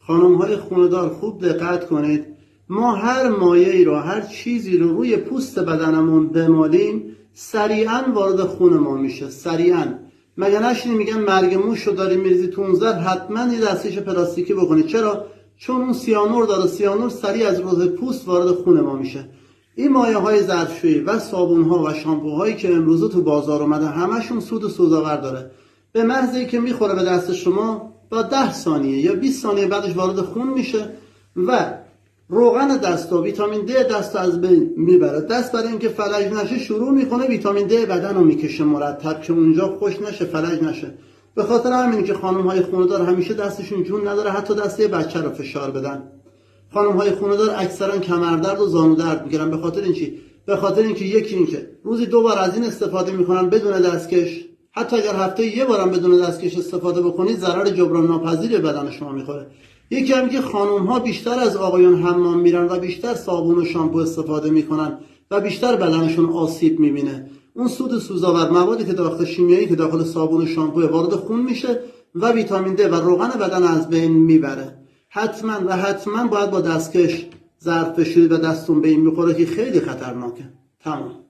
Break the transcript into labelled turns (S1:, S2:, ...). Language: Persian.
S1: خانم های خونه‌دار خوب دقت کنید، ما هر مایعی رو، هر چیزی رو روی پوست بدنمون بمالیم سریعا وارد خون ما میشه. سریعا. مگه نشینی میگن مرگ موش رو داری میریزی تو اون زر، حتما یه دستکش پلاستیکی بکنید. چرا؟ چون اون سیانور داره. سیانور سریع از روز پوست وارد خون ما میشه. این مایه های ظرفشویی و صابون ها و شامپوهایی که امروزه تو بازار اومده همشون سود و سودآور داره. به محض اینکه میخوره به دست شما با 10 ثانیه یا 20 ثانیه بعدش وارد خون میشه و روغن دست و ویتامین دی دست از بین میبره. دست برای اینکه فلج نشه شروع میکنه ویتامین دی بدن رو میکشه مرتب که اونجا خوش نشه، فلج نشه. به خاطر همین که خانم های خونه‌دار همیشه دستشون جون نداره حتی دست بچه رو فشار بدن. خانم های خونه‌دار اکثرا کمردرد و زانو درد میگیرن. به خاطر این چی؟ به خاطر اینکه یکی اینکه روزی 2 بار از این استفاده میکنن بدون دستکش. حتی اگر هفته 1 بارم بدون دستکش استفاده بکنید ضرر جبران ناپذیر بدن شما میخوره. یکی هم که خانم ها بیشتر از آقایون حمام میرن و بیشتر صابون و شامپو استفاده میکنن و بیشتر بدنشون آسیب میبینه. اون سود سوزآور موادی که داخل شیمیایی که داخل صابون و شامپو وارد خون میشه و ویتامین د و روغن بدن از بین میبره. حتما باید با دستکش ظرف بشورید و دستتون به این میخوره که خیلی خطرناکه. تمام.